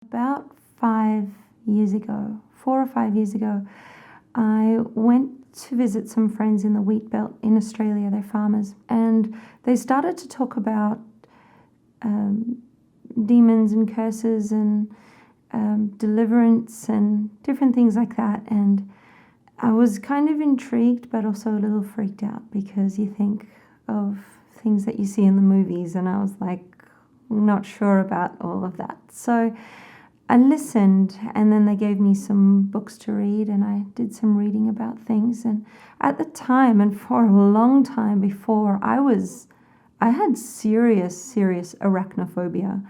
About 4 or 5 years ago, I went to visit some friends in the wheat belt in Australia. They're farmers, and they started to talk about demons and curses and deliverance and different things like that. And I was kind of intrigued, but also a little freaked out, because you think of things that you see in the movies, and I was like, not sure about all of that. So I listened, and then they gave me some books to read, and I did some reading about things. And at the time, and for a long time before, I had serious arachnophobia,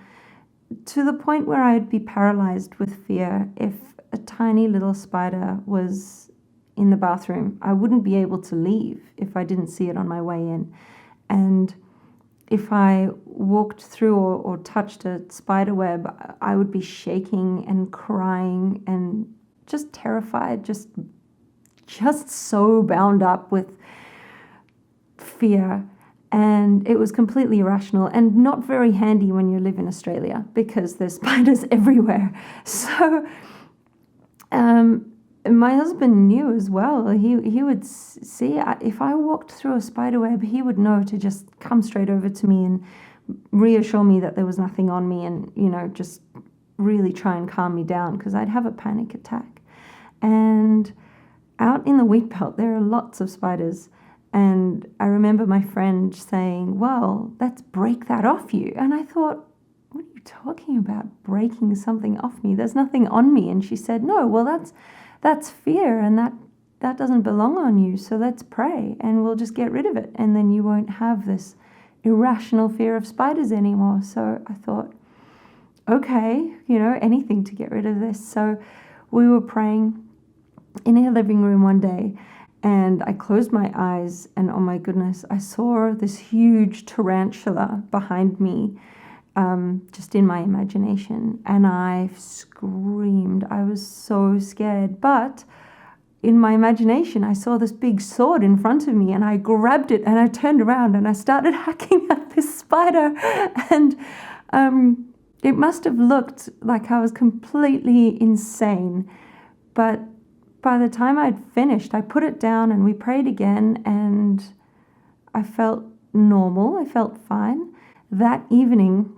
to the point where I'd be paralyzed with fear. If a tiny little spider was in the bathroom, I wouldn't be able to leave if I didn't see it on my way in. And if I walked through or touched a spider web, I would be shaking and crying and just terrified, just so bound up with fear. And it was completely irrational and not very handy when you live in Australia, because there's spiders everywhere. So my husband knew as well. He would see, if I walked through a spider web, he would know to just come straight over to me and reassure me that there was nothing on me, and, just really try and calm me down, because I'd have a panic attack. And out in the wheat belt, there are lots of spiders. And I remember my friend saying, well, let's break that off you. And I thought, what are you talking about, breaking something off me? There's nothing on me. And she said, no, well, that's fear, and that doesn't belong on you. So let's pray, and we'll just get rid of it. And then you won't have this irrational fear of spiders anymore. So I thought, okay, anything to get rid of this. So we were praying in our living room one day, and I closed my eyes, and oh my goodness, I saw this huge tarantula behind me, just in my imagination, and I screamed. I was so scared, but in my imagination, I saw this big sword in front of me, and I grabbed it, and I turned around, and I started hacking at this spider, and it must have looked like I was completely insane, but by the time I'd finished, I put it down and we prayed again, and I felt normal. I felt fine. That evening,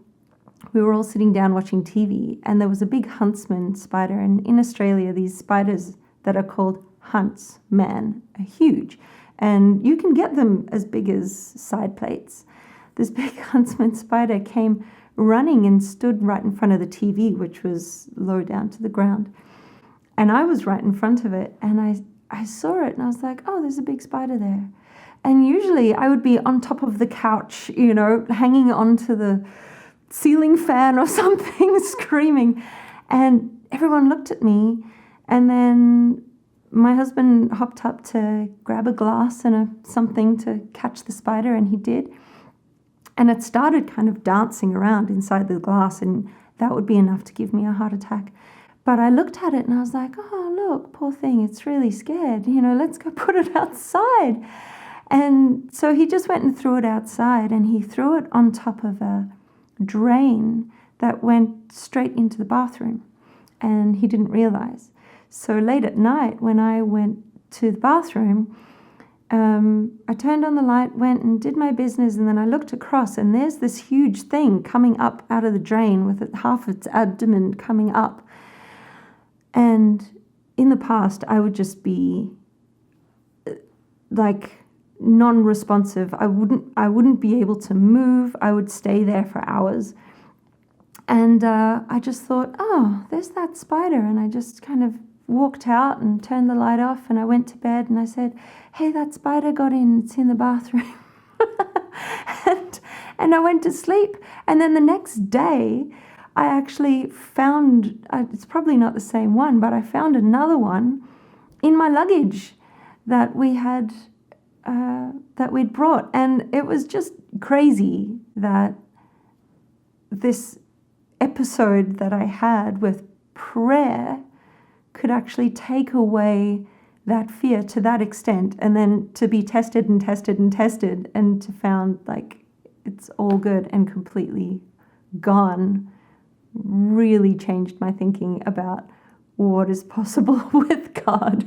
we were all sitting down watching TV, and there was a big huntsman spider. And in Australia, these spiders that are called huntsman are huge, and you can get them as big as side plates. This big huntsman spider came running and stood right in front of the TV, which was low down to the ground. And I was right in front of it, and I saw it, and I was like, oh, there's a big spider there. And usually I would be on top of the couch, hanging onto the ceiling fan or something, screaming. And everyone looked at me, and then my husband hopped up to grab a glass and something to catch the spider, and he did. And it started kind of dancing around inside the glass, and that would be enough to give me a heart attack. But I looked at it and I was like, oh, look, poor thing, it's really scared. Let's go put it outside. And so he just went and threw it outside, and he threw it on top of a drain that went straight into the bathroom, and he didn't realize. So late at night, when I went to the bathroom, I turned on the light, went and did my business, and then I looked across, and there's this huge thing coming up out of the drain with half its abdomen coming up. And in the past, I would just be like non-responsive. I wouldn't be able to move. I would stay there for hours. And I just thought, oh, there's that spider. And I just kind of walked out and turned the light off, and I went to bed, and I said, hey, that spider got in. It's in the bathroom. and I went to sleep. And then the next day, I actually found, it's probably not the same one, but I found another one in my luggage that we had, that we'd brought. And it was just crazy that this episode that I had with prayer could actually take away that fear to that extent, and then to be tested and tested and tested, and to found like it's all good and completely gone really changed my thinking about what is possible with God.